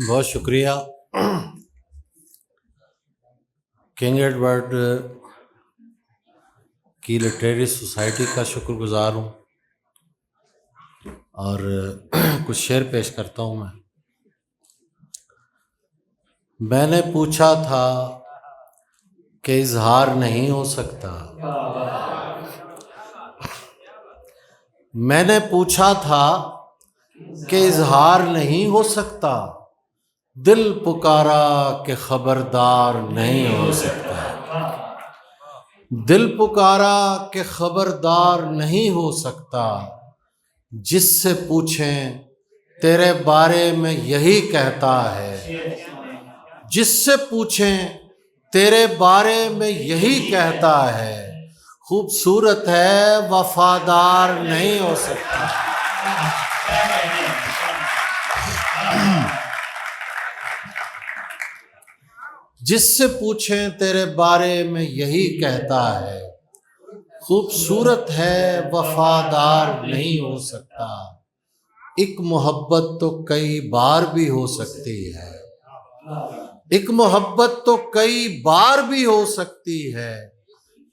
بہت شکریہ king Edward کی لٹریری سوسائٹی کا شکر گزار ہوں اور کچھ شعر پیش کرتا ہوں میں نے پوچھا تھا کہ اظہار نہیں ہو سکتا، میں نے پوچھا تھا کہ اظہار نہیں ہو سکتا، دل پکارا کہ خبردار نہیں ہو سکتا، دل پکارا کہ خبردار نہیں ہو سکتا، جس سے پوچھیں تیرے بارے میں یہی کہتا ہے، جس سے پوچھیں تیرے بارے میں یہی کہتا ہے، خوبصورت ہے وفادار نہیں ہو سکتا۔ جس سے پوچھیں تیرے بارے میں یہی کہتا ہے، خوبصورت ہے وفادار نہیں ہو سکتا۔ ایک محبت تو کئی بار بھی ہو سکتی ہے، ایک محبت تو کئی بار بھی ہو سکتی ہے،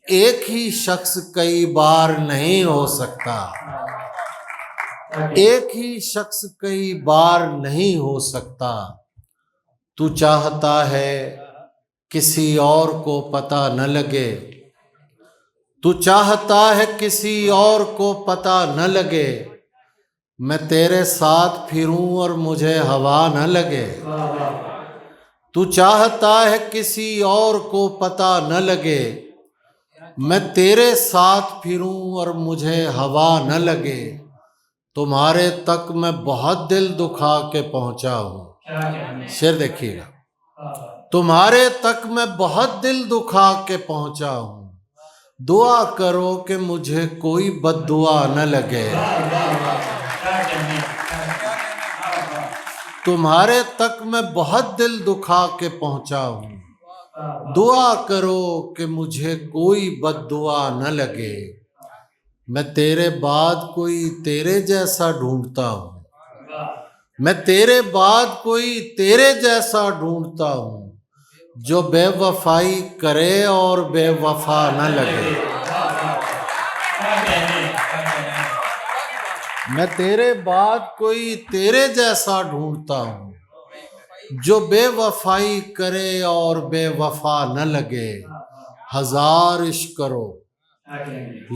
ایک ہی شخص کئی بار نہیں ہو سکتا، ایک ہی شخص کئی بار نہیں ہو سکتا۔ تو چاہتا ہے کسی اور کو پتہ نہ لگے، تو چاہتا ہے کسی اور کو پتہ نہ لگے، میں تیرے ساتھ پھروں اور مجھے ہوا نہ لگے، تو چاہتا ہے کسی اور کو پتہ نہ لگے، میں تیرے ساتھ پھروں اور مجھے ہوا نہ لگے، تمہارے تک میں بہت دل دکھا کے پہنچا ہوں۔ شعر دیکھیے گا، تمہارے تک میں بہت دل دکھا کے پہنچا ہوں، دعا کرو کہ مجھے کوئی بد دعا نہ لگے، تمہارے تک میں بہت دل دکھا کے پہنچا ہوں، دعا کرو کہ مجھے کوئی بد دعا نہ لگے، میں تیرے بعد کوئی تیرے جیسا ڈھونڈتا ہوں، میں تیرے بعد کوئی تیرے جیسا ڈھونڈتا ہوں، جو بے وفائی کرے اور بے وفا نہ لگے، میں تیرے بعد کوئی تیرے جیسا ڈھونڈتا ہوں، جو بے وفائی کرے اور بے وفا نہ لگے۔ ہزار عشق کرو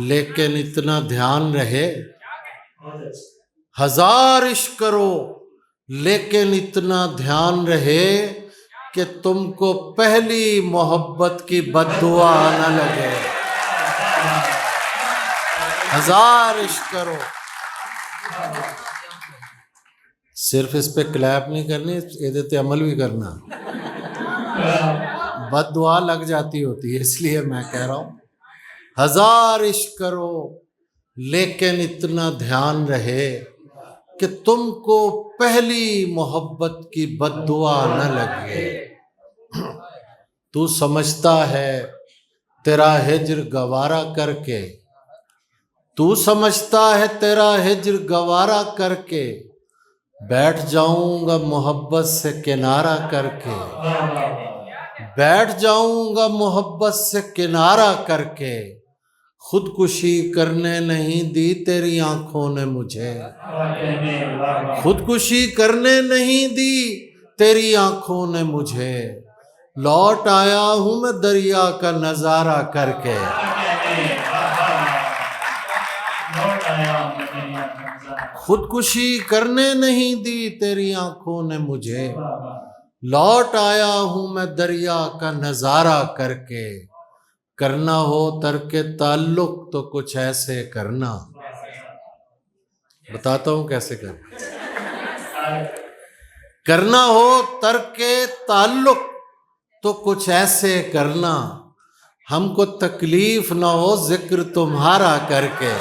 لیکن اتنا دھیان رہے، ہزار عشق کرو لیکن اتنا دھیان رہے کہ تم کو پہلی محبت کی بد دعا نہ لگے۔ ہزار عشق کرو، صرف اس پہ کلیپ نہیں کرنی، یہ عمل بھی کرنا، بد دعا لگ جاتی ہوتی ہے، اس لیے میں کہہ رہا ہوں ہزار عشق کرو لیکن اتنا دھیان رہے کہ تم کو پہلی محبت کی بد دعا نہ لگے۔ تو سمجھتا ہے تیرا ہجر گوارا کر کے، تو سمجھتا ہے تیرا ہجر گوارا کر کے، بیٹھ جاؤں گا محبت سے کنارہ کر کے، بیٹھ جاؤں گا محبت سے کنارہ کر کے، خودکشی کرنے نہیں دی تیری آنکھوں نے مجھے، خودکشی کرنے نہیں دی تیری آنکھوں نے مجھے، لوٹ آیا ہوں میں دریا کا نظارہ کر کے، خودکشی کرنے نہیں دی تیری آنکھوں نے مجھے، لوٹ آیا ہوں میں دریا کا نظارہ کر کے، کرنا ہو ترک تعلق تو کچھ ایسے کرنا، بتاتا ہوں کیسے کرنا، کرنا ہو ترک تعلق تو کچھ ایسے کرنا، ہم کو تکلیف نہ ہو ذکر تمہارا کر کے،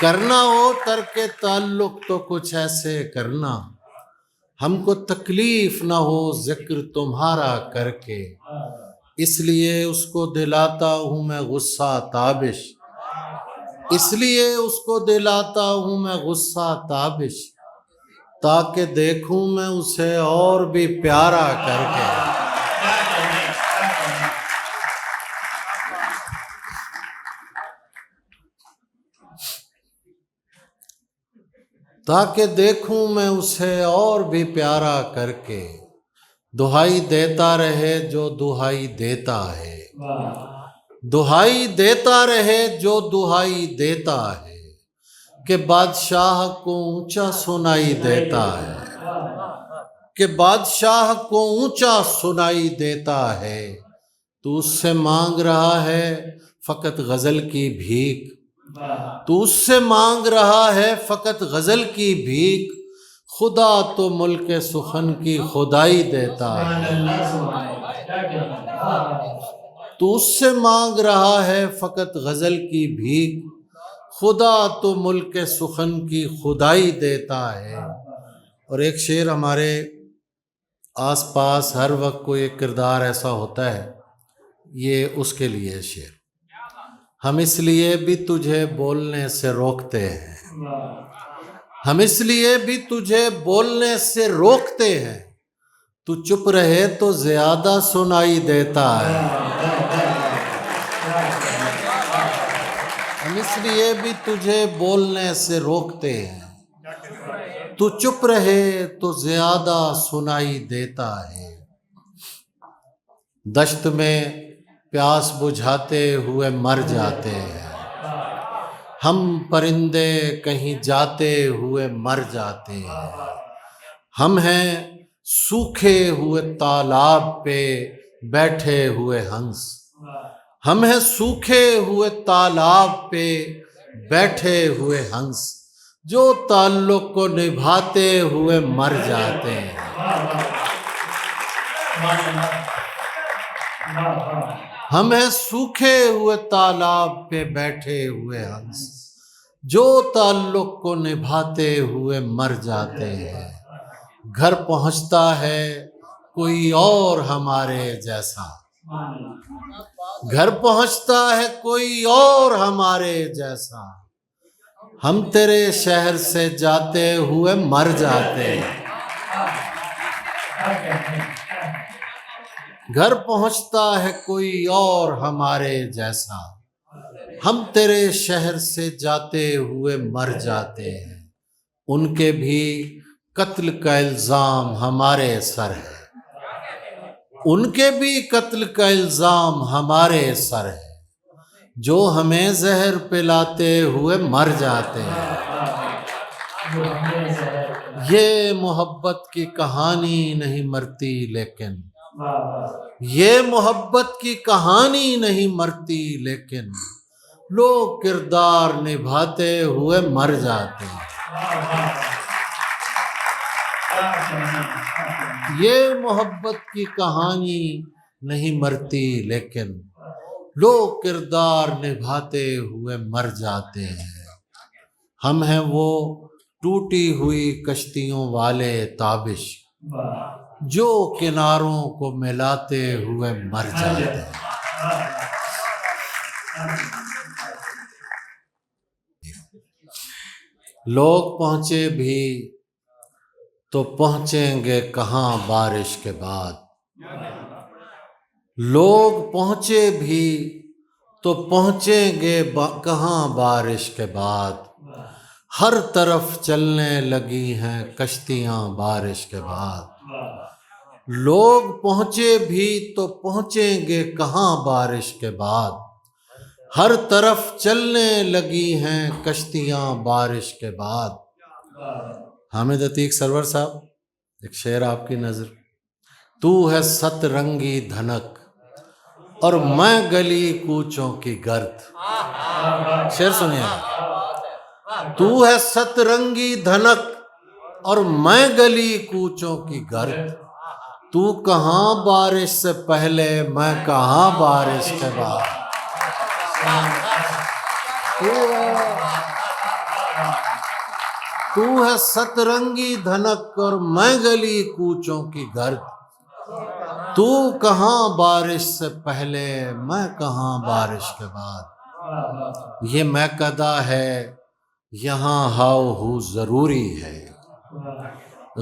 کرنا ہو ترک تعلق تو کچھ ایسے کرنا، ہم کو تکلیف نہ ہو ذکر تمہارا کر کے، اس لیے اس کو دلاتا ہوں میں غصہ تابش، اس لیے اس کو دلاتا ہوں میں غصہ تابش، تاکہ دیکھوں میں اسے اور بھی پیارا کر کے۔ تاکہ دیکھوں میں اسے اور بھی پیارا کر کے، دہائی دیتا رہے جو دہائی دیتا ہے، دہائی دیتا رہے جو دہائی دیتا ہے، کہ بادشاہ کو اونچا سنائی دیتا ہے، کہ بادشاہ کو اونچا سنائی دیتا ہے۔ تو اس سے مانگ رہا ہے فقط غزل کی بھیک، تو اس سے مانگ رہا ہے فقط غزل کی بھیک، خدا تو ملک سخن کی خدائی دیتا ہے۔ تو اس سے مانگ رہا ہے فقط غزل کی بھیک، خدا تو ملک سخن کی خدائی دیتا ہے۔ اور ایک شعر ہمارے آس پاس ہر وقت کوئی ایک کردار ایسا ہوتا ہے، یہ اس کے لیے شعر۔ ہم اس لیے بھی تجھے بولنے سے روکتے ہیں، ہم اس لیے بھی تجھے بولنے سے روکتے ہیں، تو چپ رہے تو زیادہ سنائی دیتا ہے۔ ہم اس لیے بھی تجھے بولنے سے روکتے ہیں، تو چپ رہے تو زیادہ سنائی دیتا ہے۔ دشت میں پیاس بجھاتے ہوئے مر جاتے ہیں، ہم پرندے کہیں جاتے ہوئے مر جاتے ہیں، ہم ہیں سوکھے ہوئے تالاب پہ بیٹھے ہوئے ہنس، ہم ہیں سوکھے ہوئے تالاب پہ بیٹھے ہوئے ہنس، جو تعلق کو نبھاتے ہوئے مر جاتے ہیں۔ ہم ہیں سوکھے ہوئے تالاب پہ بیٹھے ہوئے ہنس، جو تعلق کو نبھاتے ہوئے مر جاتے ہیں۔ گھر پہنچتا ہے کوئی اور ہمارے جیسا، گھر پہنچتا ہے کوئی اور ہمارے جیسا، ہم تیرے شہر سے جاتے ہوئے مر جاتے ہیں۔ گھر پہنچتا ہے کوئی اور ہمارے جیسا، ہم تیرے شہر سے جاتے ہوئے مر جاتے ہیں۔ ان کے بھی قتل کا الزام ہمارے سر ہے، ان کے بھی قتل کا الزام ہمارے سر ہے، جو ہمیں زہر پلاتے ہوئے مر جاتے ہیں۔ یہ محبت کی کہانی نہیں مرتی لیکن، یہ محبت کی کہانی نہیں مرتی لیکن، لوگ کردار نبھاتے ہوئے مر جاتے ہیں۔ یہ محبت کی کہانی نہیں مرتی لیکن، لوگ کردار نبھاتے ہوئے مر جاتے ہیں۔ ہم ہیں وہ ٹوٹی ہوئی کشتیوں والے تابش، جو کناروں کو ملاتے ہوئے مر جاتے ہیں۔ لوگ پہنچے بھی تو پہنچیں گے کہاں بارش کے بعد، لوگ پہنچے بھی تو پہنچیں گے کہاں بارش کے بعد، ہر طرف چلنے لگی ہیں کشتیاں بارش کے بعد۔ لوگ پہنچے بھی تو پہنچیں گے کہاں بارش کے بعد، ہر طرف چلنے لگی ہیں کشتیاں بارش کے بعد۔ حامد عتیق سرور صاحب، ایک شعر آپ کی نظر۔ تو ہے ست رنگی دھنک اور میں گلی کوچوں کی گرد۔ شعر سنیے گا۔ تو ہے ست رنگی دھنک اور میں گلی کوچوں کی گرد، تو کہاں بارش سے پہلے میں کہاں بارش کے بعد۔ تو ہے ست رنگی دھنک اور میں گلی کوچوں کی گرد، تو کہاں بارش سے پہلے میں کہاں بارش کے بعد۔ یہ میں کدا ہے یہاں ہاؤ ہو ضروری ہے،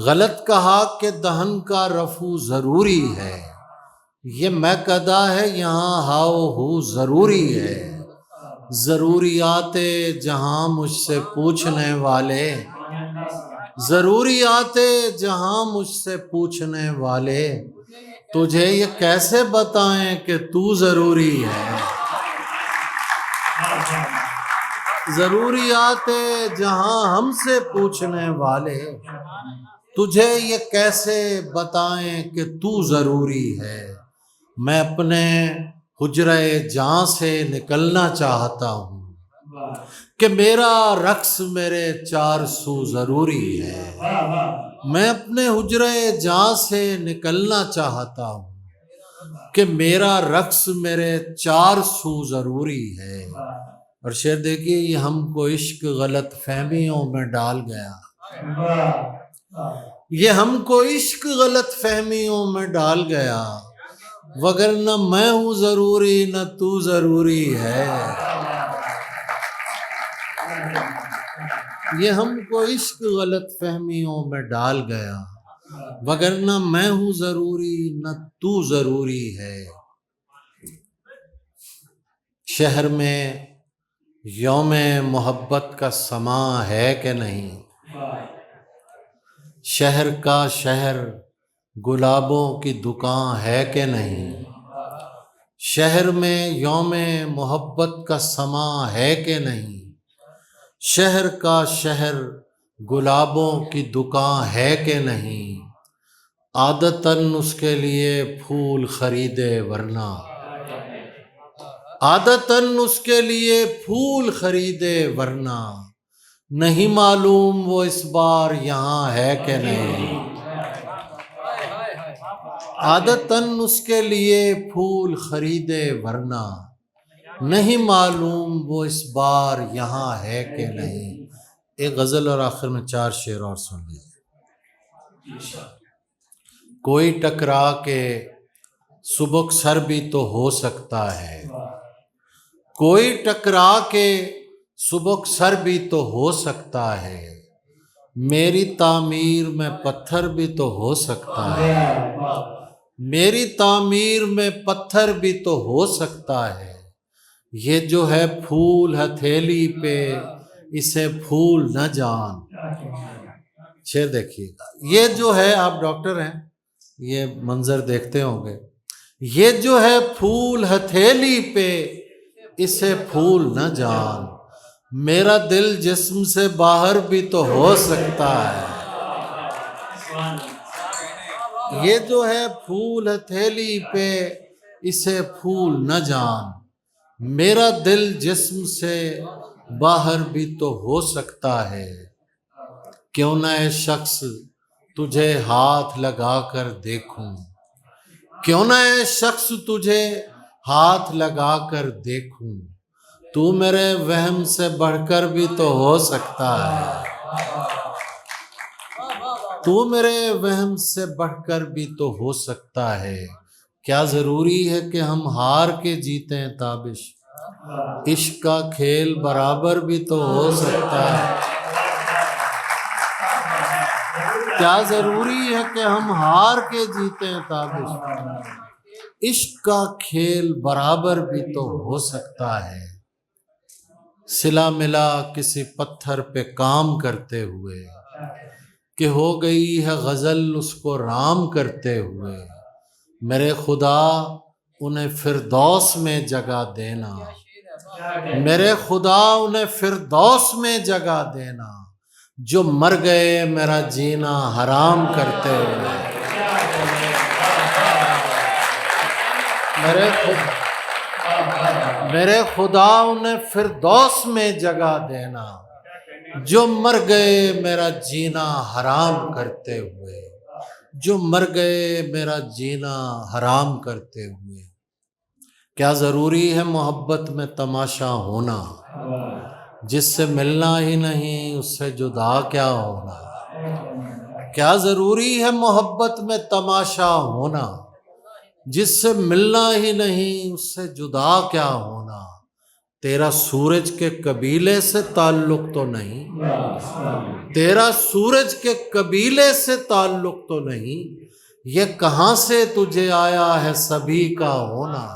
غلط کہا کہ دہن کا رفو ضروری ہے، یہ میں کدا ہے یہاں ہاؤ ہو ضروری ہے، ضروریات جہاں مجھ سے پوچھنے والے، ضروریات جہاں مجھ سے پوچھنے والے، تجھے یہ کیسے بتائیں کہ تو ضروری ہے، ضروریات جہاں ہم سے پوچھنے والے، تجھے یہ کیسے بتائیں کہ تو ضروری ہے، میں اپنے حجرہ جاں سے نکلنا چاہتا ہوں کہ میرا رقص میرے چار سو ضروری ہے، میں اپنے حجرہ جاں سے نکلنا چاہتا ہوں کہ میرا رقص میرے چار سو ضروری ہے۔ اور شعر دیکھیے، یہ ہم کو عشق غلط فہمیوں میں ڈال گیا، یہ ہم کو عشق غلط فہمیوں میں ڈال گیا، وگرنہ میں ہوں ضروری نہ تو ضروری ہے، یہ ہم کو عشق غلط فہمیوں میں ڈال گیا، وگرنہ میں ہوں ضروری نہ تو ضروری ہے۔ شہر میں یوم محبت کا سماں ہے کہ نہیں، شہر کا شہر گلابوں کی دکان ہے کہ نہیں، شہر میں یوم محبت کا سماں ہے کہ نہیں، شہر کا شہر گلابوں کی دکان ہے کہ نہیں، عادتاً اس کے لیے پھول خریدے ورنہ، عادتاً اس کے لیے پھول خریدے ورنہ، نہیں معلوم وہ اس بار یہاں ہے کہ نہیں، عادتاً اس کے لیے پھول خریدے ورنہ، نہیں معلوم وہ اس بار یہاں ہے کہ نہیں۔ ایک غزل اور آخر میں 4 شعر اور سن لیجیے۔ کوئی ٹکرا کے سبک سر بھی تو ہو سکتا ہے، کوئی ٹکرا کے سبک سر بھی تو ہو سکتا ہے، میری تعمیر میں پتھر بھی تو ہو سکتا ہے، میری تعمیر میں پتھر بھی تو ہو سکتا ہے، یہ جو ہے پھول ہتھیلی پہ اسے پھول نہ جان۔ شعر دیکھیے گا، یہ جو ہے، آپ ڈاکٹر ہیں، یہ منظر دیکھتے ہوں گے، یہ جو ہے پھول ہتھیلی پہ اسے پھول نہ جان، میرا دل جسم سے باہر بھی تو ہو سکتا ہے، یہ جو ہے پھول ہتھیلی پہ اسے پھول نہ جان، میرا دل جسم سے باہر بھی تو ہو سکتا ہے، کیوں نہ اے شخص تجھے ہاتھ لگا کر دیکھوں، کیوں نہ اے شخص تجھے ہاتھ لگا کر دیکھوں، تو میرے وہم سے بڑھ کر بھی تو ہو سکتا ہے، تو میرے وہم سے بڑھ کر بھی تو ہو سکتا ہے، کیا ضروری ہے کہ ہم ہار کے جیتے ہیں تابش، عشق کا کھیل برابر بھی تو ہو سکتا ہے، کیا ضروری ہے کہ ہم ہار کے جیتے ہیں تابش، عشق کا کھیل برابر بھی تو ہو سکتا ہے، صلہ ملا کسی پتھر پہ کام کرتے ہوئے، کہ ہو گئی ہے غزل اس کو رام کرتے ہوئے، میرے خدا انہیں فردوس میں جگہ دینا، میرے خدا انہیں فردوس میں جگہ دینا، جو مر گئے میرا جینا حرام کرتے ہوئے، میرے خدا انہیں فردوس میں جگہ دینا، جو مر گئے میرا جینا حرام کرتے ہوئے، جو مر گئے میرا جینا حرام کرتے ہوئے۔ کیا ضروری ہے محبت میں تماشا ہونا، جس سے ملنا ہی نہیں اس سے جدا کیا ہونا، کیا ضروری ہے محبت میں تماشا ہونا، جس سے ملنا ہی نہیں اس سے جدا کیا ہونا، تیرا سورج کے قبیلے سے تعلق تو نہیں، تیرا سورج کے قبیلے سے تعلق تو نہیں، یہ کہاں سے تجھے آیا ہے سبھی کا ہونا۔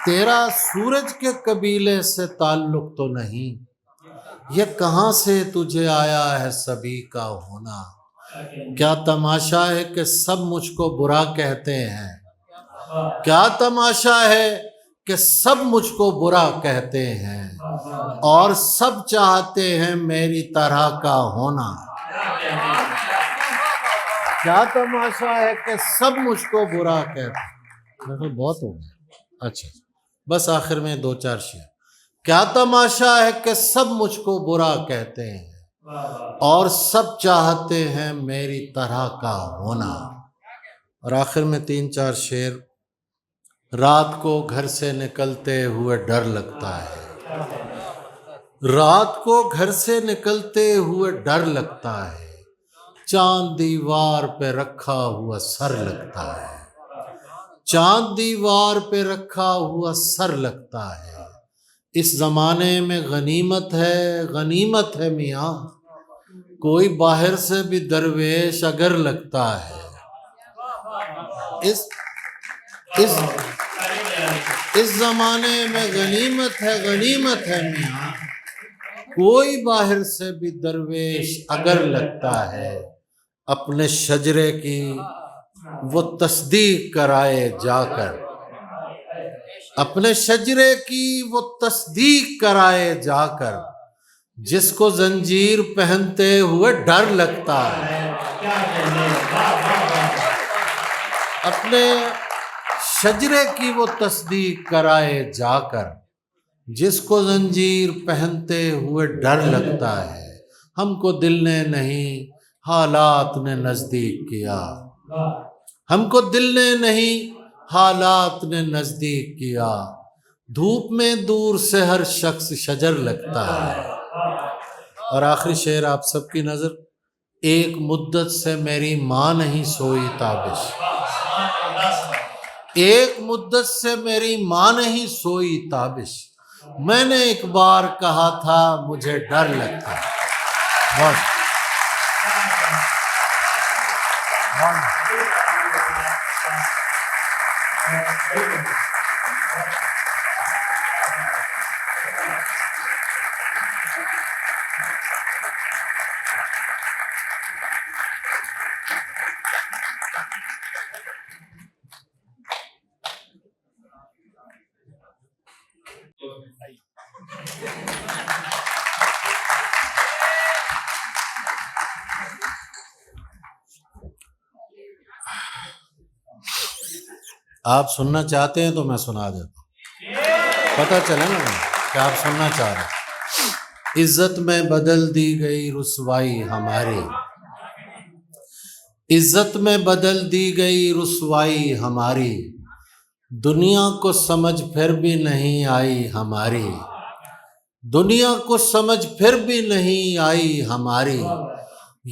تیرا سورج کے قبیلے سے تعلق تو نہیں، یہ کہاں سے تجھے آیا ہے سبھی کا ہونا۔ کیا تماشا ہے کہ سب مجھ کو برا کہتے ہیں، کیا تماشا ہے کہ سب مجھ کو برا کہتے ہیں، اور سب چاہتے ہیں میری طرح کا ہونا۔ کیا تماشا ہے کہ سب مجھ کو برا کہتے ہیں، بہت ہو گیا، اچھا بس آخر میں 2-4 شعر۔ کیا تماشا ہے کہ سب مجھ کو برا کہتے ہیں، اور سب چاہتے ہیں میری طرح کا ہونا۔ اور آخر میں 3-4 شعر۔ رات کو گھر سے نکلتے ہوئے ڈر لگتا ہے، رات کو گھر سے نکلتے ہوئے ڈر لگتا ہے، چاند دیوار پہ رکھا ہوا سر لگتا ہے، چاند دیوار پہ رکھا ہوا سر لگتا ہے۔ اس زمانے میں غنیمت ہے میاں، کوئی باہر سے بھی درویش اگر لگتا ہے۔ اس زمانے میں غنیمت ہے میاں، کوئی باہر سے بھی درویش اگر لگتا ہے۔ اپنے شجرے کی وہ تصدیق کرائے جا کر، اپنے شجرے کی وہ تصدیق کرائے جا کر، جس کو زنجیر پہنتے ہوئے ڈر لگتا ہے۔ اپنے شجرے کی وہ تصدیق کرائے جا کر، جس کو زنجیر پہنتے ہوئے ڈر لگتا ہے۔ ہم کو دل نے نہیں حالات نے نزدیک کیا، ہم کو دل نے نہیں حالات نے نزدیک کیا، دھوپ میں دور سے ہر شخص شجر لگتا ہے۔ اور آخری شعر آپ سب کی نظر۔ ایک مدت سے میری ماں نہیں سوئی تابش، ایک مدت سے میری ماں نہیں سوئی تابش، میں نے ایک بار کہا تھا مجھے ڈر لگتا ہے۔ آپ سننا چاہتے ہیں تو میں سنا دیتا ہوں، پتہ چلے نا کہ آپ سننا چاہ رہے ہیں۔ عزت میں بدل دی گئی رسوائی ہماری، عزت میں بدل دی گئی رسوائی ہماری، دنیا کو سمجھ پھر بھی نہیں آئی ہماری، دنیا کو سمجھ پھر بھی نہیں آئی ہماری،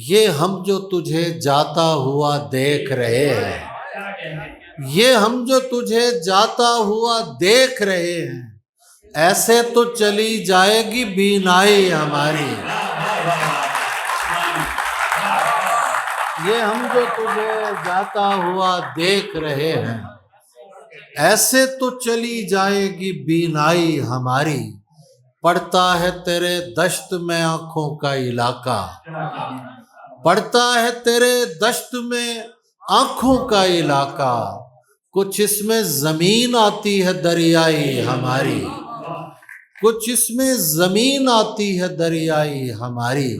یہ ہم جو تجھے جاتا ہوا دیکھ رہے ہیں، یہ ہم جو تجھے جاتا ہوا دیکھ رہے ہیں، ایسے تو چلی جائے گی بینائی ہماری، یہ ہم جو تجھے جاتا ہوا دیکھ رہے ہیں، ایسے تو چلی جائے گی بینائی ہماری، پڑتا ہے تیرے دشت میں آنکھوں کا علاقہ، پڑتا ہے تیرے دشت میں آنکھوں کا علاقہ، کچھ اس میں زمین آتی ہے دریائی ہماری، کچھ اس میں زمین آتی ہے دریائی ہماری۔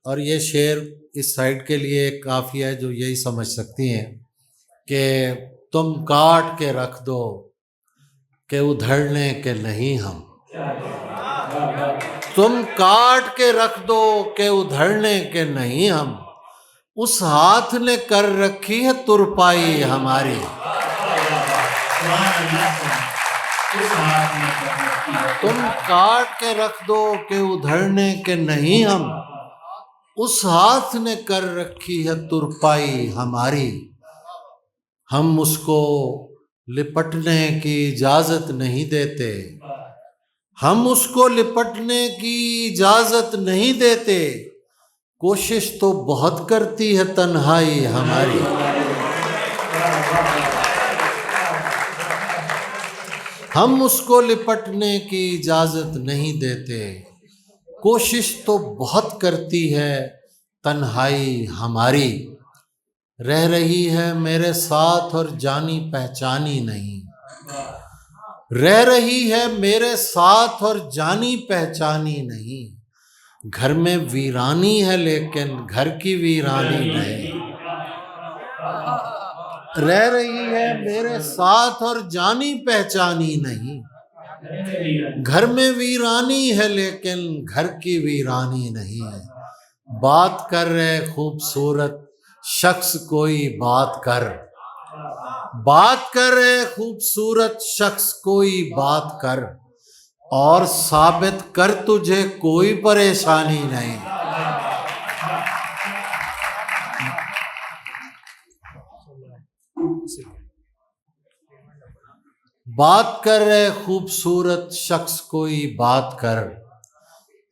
اور یہ شعر اس سائڈ کے لیے ایک قافیہ ہے جو یہی سمجھ سکتی ہیں کہ تم کاٹ کے رکھ دو کہ ادھڑنے کے نہیں ہم، تم کاٹ کے رکھ دو کہ ادھڑنے کے نہیں ہم، اس ہاتھ نے کر رکھی ہے ترپائی ہماری، تم کاٹ کے رکھ دو کہ ادھڑنے کے نہیں ہم، اس ہاتھ نے کر رکھی ہے ترپائی ہماری، ہم اس کو لپٹنے کی اجازت نہیں دیتے، ہم اس کو لپٹنے کی اجازت نہیں دیتے، کوشش تو بہت کرتی ہے تنہائی ہماری۔ ہم اس کو لپٹنے کی اجازت نہیں دیتے، کوشش تو بہت کرتی ہے تنہائی ہماری، رہ رہی ہے میرے ساتھ اور جانی پہچانی نہیں، رہ رہی ہے میرے ساتھ اور جانی پہچانی نہیں، گھر میں ویرانی ہے لیکن گھر کی ویرانی نہیں، رہ رہی ہے میرے ساتھ اور جانی پہچانی نہیں، گھر میں ویرانی ہے لیکن گھر کی ویرانی نہیں، بات کر رہے خوبصورت شخص کوئی بات کر، بات کر رہے خوبصورت شخص کوئی بات کر، اور ثابت کر تجھے کوئی پریشانی نہیں، بات کر رہے خوبصورت شخص کوئی بات کر،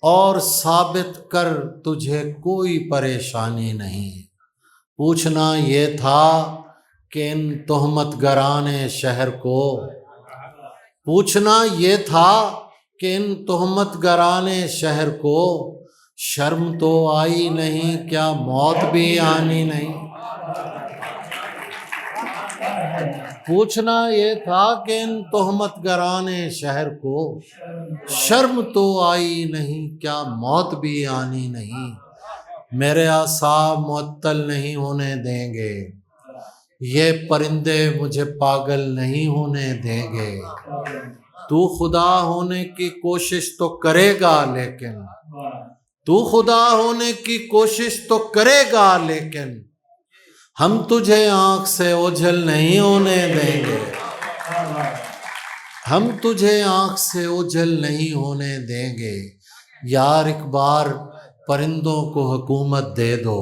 اور ثابت کر تجھے کوئی پریشانی نہیں، پوچھنا یہ تھا کہ ان تہمت گران شہر کو، پوچھنا یہ تھا کہ ان تہمت گران شہر کو، شرم تو آئی نہیں کیا موت بھی آنی نہیں، پوچھنا یہ تھا کہ ان تہمت گران شہر کو، شرم تو آئی نہیں کیا موت بھی آنی نہیں، میرے اعصاب معطل نہیں ہونے دیں گے، یہ پرندے مجھے پاگل نہیں ہونے دیں گے، تو خدا ہونے کی کوشش تو کرے گا لیکن، تو خدا ہونے کی کوشش تو کرے گا لیکن، ہم تجھے آنکھ سے اوجھل نہیں ہونے دیں گے، ہم تجھے آنکھ سے اوجھل نہیں ہونے دیں گے، یار ایک بار پرندوں کو حکومت دے دو،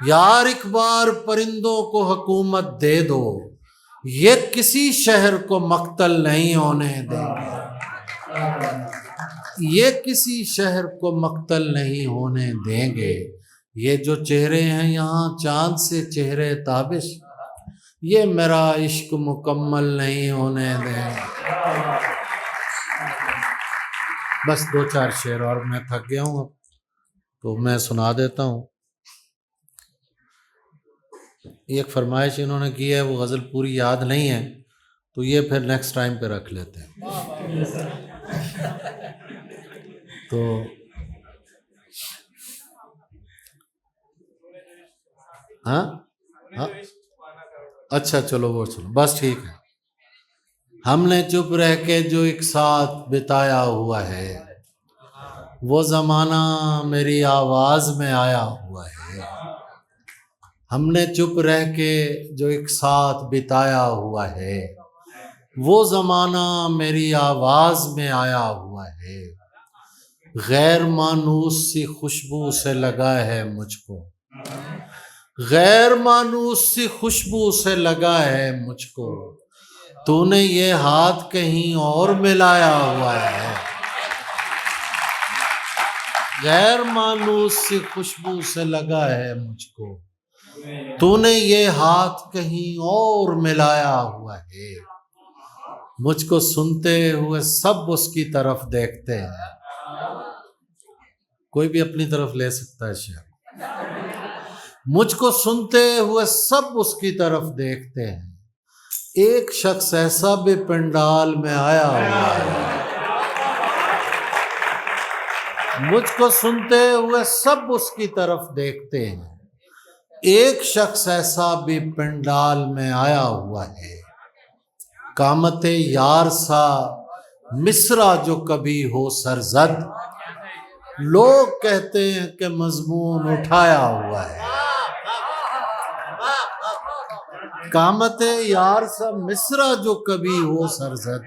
یار ایک بار پرندوں کو حکومت دے دو، یہ کسی شہر کو مقتل نہیں ہونے دیں گے، یہ کسی شہر کو مقتل نہیں ہونے دیں گے، یہ جو چہرے ہیں یہاں چاند سے چہرے تابش، یہ میرا عشق مکمل نہیں ہونے دیں گے۔ بس دو چار شعر اور میں تھک گیا ہوں اب تو میں سنا دیتا ہوں۔ ایک فرمائش انہوں نے کی ہے، وہ غزل پوری یاد نہیں ہے تو یہ پھر نیکسٹ ٹائم پہ رکھ لیتے ہیں۔ تو ہاں ہاں اچھا چلو وہ چلو بس ٹھیک ہے۔ ہم نے چپ رہ کے جو ایک ساتھ بتایا ہوا ہے، وہ زمانہ میری آواز میں آیا ہوا ہے، ہم نے چپ رہ کے جو ایک ساتھ بتایا ہوا ہے، وہ زمانہ میری آواز میں آیا ہوا ہے، غیر مانوس سی خوشبو سے لگا ہے مجھ کو، غیر مانوس سی خوشبو سے لگا ہے مجھ کو، تو نے یہ ہاتھ کہیں اور ملایا ہوا ہے، غیر مانوس سی خوشبو سے لگا ہے مجھ کو، تو نے یہ ہاتھ کہیں اور ملایا ہوا ہے، مجھ کو سنتے ہوئے سب اس کی طرف دیکھتے ہیں، کوئی بھی اپنی طرف لے سکتا ہے شعر، مجھ کو سنتے ہوئے سب اس کی طرف دیکھتے ہیں، ایک شخص ایسا بھی پنڈال میں آیا ہوا ہے، مجھ کو سنتے ہوئے سب اس کی طرف دیکھتے ہیں، ایک شخص ایسا بھی پنڈال میں آیا ہوا ہے، قامت یار سا مصرع جو کبھی ہو سرزد، لوگ کہتے ہیں کہ مضمون اٹھایا ہوا ہے، قامت یار سا مصرع جو کبھی ہو سرزد،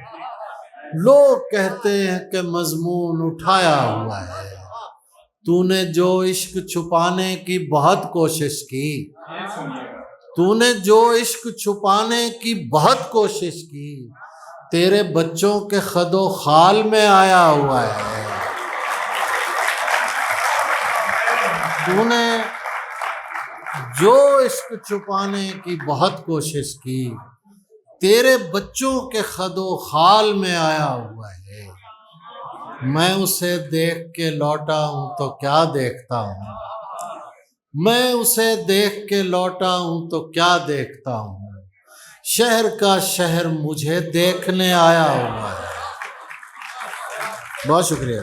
لوگ کہتے ہیں کہ مضمون اٹھایا ہوا ہے، تو نے جو عشق چھپانے کی بہت کوشش کی، تو نے جو عشق چھپانے کی بہت کوشش کی، تیرے بچوں کے خد و خال میں آیا ہوا ہے۔ تو نے جو عشق چھپانے کی بہت کوشش کی، تیرے بچوں کے خد و خال میں آیا ہوا ہے۔ میں اسے دیکھ کے لوٹا ہوں تو کیا دیکھتا ہوں، میں اسے دیکھ کے لوٹا ہوں تو کیا دیکھتا ہوں، شہر کا شہر مجھے دیکھنے آیا ہوا ہے۔ بہت شکریہ۔